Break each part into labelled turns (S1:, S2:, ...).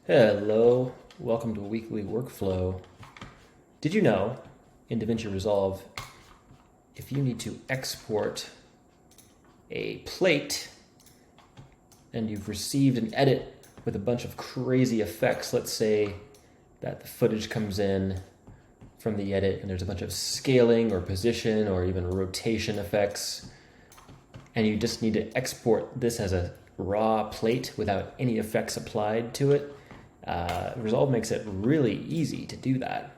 S1: Hello, welcome to Weekly Workflow. Did you know in DaVinci Resolve, if you need to export a plate and you've received an edit with a bunch of crazy effects, let's say that the footage comes in from the edit and there's a bunch of scaling or position or even rotation effects, and you just need to export this as a raw plate without any effects applied to it, Resolve makes it really easy to do that.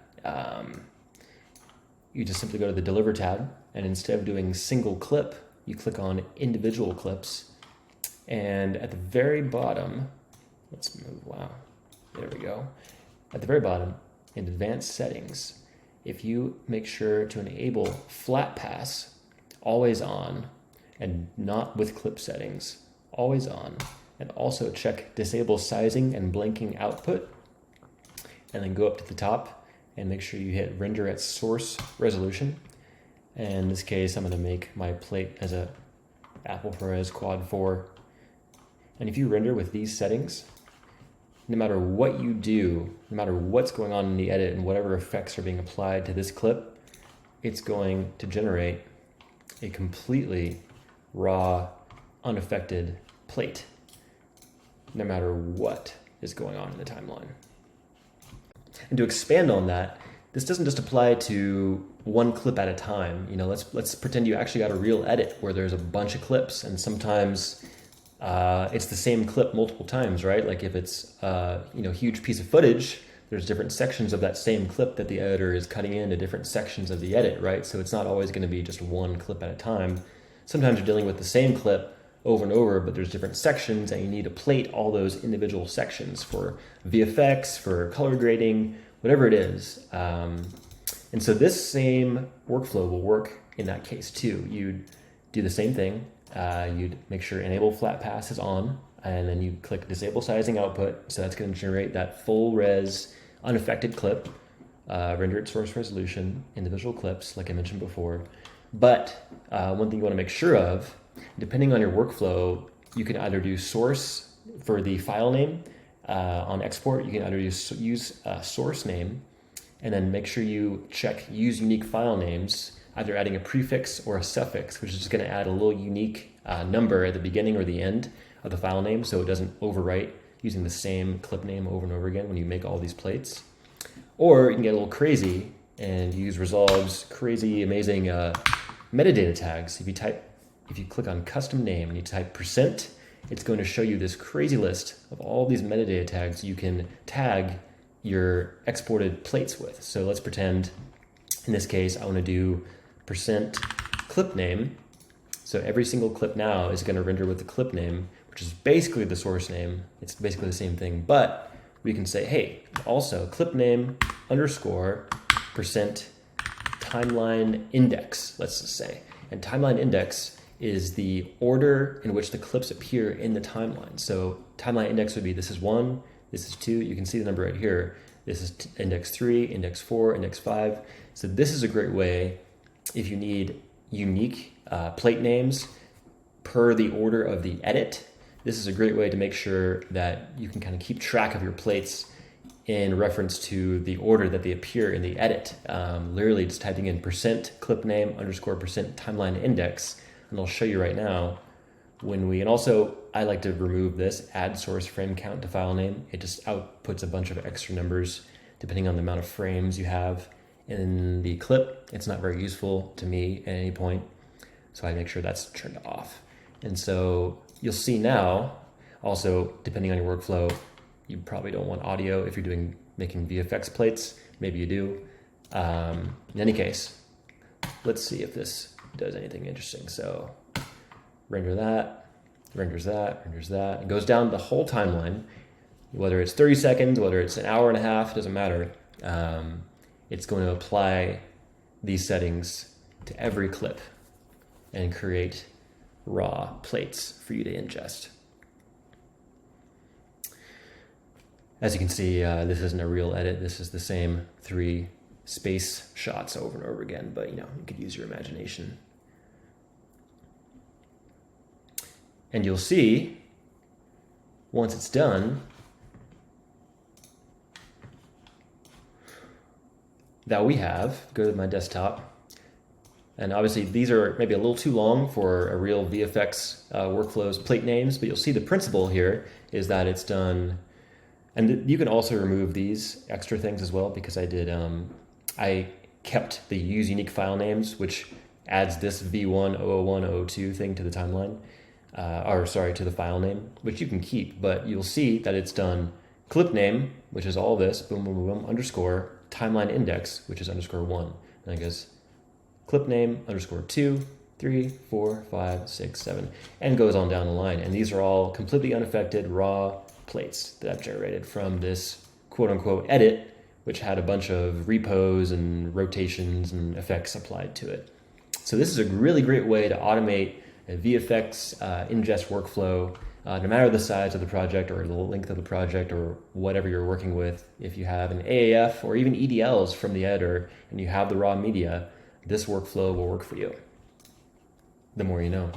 S1: You just simply go to the Deliver tab, and instead of doing single clip, you click on individual clips. And at the very bottom, let's move, wow, there we go. At the very bottom, in Advanced Settings, if you make sure to enable Flat Pass, always on, and not with clip settings, always on, and also check Disable Sizing and Blanking Output, and then go up to the top and make sure you hit Render at Source Resolution. And in this case, I'm going to make my plate as a Apple ProRes Quad 4. And if you render with these settings, no matter what you do, no matter what's going on in the edit and whatever effects are being applied to this clip, it's going to generate a completely raw, unaffected plate, no matter what is going on in the timeline. And to expand on that, this doesn't just apply to one clip at a time. You know, let's pretend you actually got a real edit where there's a bunch of clips, and sometimes it's the same clip multiple times, right? Like if it's huge piece of footage, there's different sections of that same clip that the editor is cutting into different sections of the edit, right? So it's not always going to be just one clip at a time. Sometimes you're dealing with the same clip over and over, but there's different sections, and you need to plate all those individual sections for VFX, for color grading, whatever it is. And so this same workflow will work in that case too. You'd do the same thing. You'd make sure Enable Flat Pass is on, and then you click Disable Sizing Output. So that's going to generate that full res unaffected clip, render at source resolution, individual clips, like I mentioned before. But one thing you want to make sure of, depending on your workflow, you can either do source for the file name on export. You can either use source name, and then make sure you check use unique file names, either adding a prefix or a suffix, which is just going to add a little unique number at the beginning or the end of the file name, so it doesn't overwrite using the same clip name over and over again when you make all these plates. Or you can get a little crazy and use Resolve's crazy, amazing metadata tags. If you click on custom name and you type %, it's going to show you this crazy list of all these metadata tags you can tag your exported plates with. So let's pretend in this case I want to do %clip name. So every single clip now is going to render with the clip name, which is basically the source name. It's basically the same thing, but we can say, hey, also clip name underscore %timeline index, let's just say. And timeline index is the order in which the clips appear in the timeline. So timeline index would be this is 1, this is 2. You can see the number right here. This is index 3, index 4, index 5. So this is a great way if you need unique plate names per the order of the edit. This is a great way to make sure that you can kind of keep track of your plates in reference to the order that they appear in the edit. Literally just typing in %clip name underscore %timeline index. And I'll show you right now and also I like to remove this add source frame count to file name. It just outputs a bunch of extra numbers depending on the amount of frames you have in the clip. It's not very useful to me at any point, so I make sure that's turned off. And so you'll see now, also depending on your workflow, you probably don't want audio if you're making VFX plates. Maybe you do. In any case, let's see if this does anything interesting. So render that, renders that, renders that. It goes down the whole timeline, whether it's 30 seconds, whether it's an hour and a half, doesn't matter. It's going to apply these settings to every clip and create raw plates for you to ingest. As you can see, this isn't a real edit. This is the same 3 space shots over and over again, but you could use your imagination. And you'll see, once it's done, that we have, go to my desktop. And obviously these are maybe a little too long for a real VFX workflow's plate names, but you'll see the principle here is that it's done. And you can also remove these extra things as well, because I kept the use unique file names, which adds this v1 001 002 thing to the timeline, to the file name, which you can keep, but you'll see that it's done clip name, which is all this, boom, boom, boom, underscore timeline index, which is _1. And it goes clip name _2, 3, 4, 5, 6, 7, and goes on down the line. And these are all completely unaffected raw plates that I've generated from this quote unquote edit, which had a bunch of repos and rotations and effects applied to it. So this is a really great way to automate a VFX ingest workflow, no matter the size of the project or the length of the project or whatever you're working with. If you have an AAF or even EDLs from the editor and you have the raw media, this workflow will work for you. The more you know.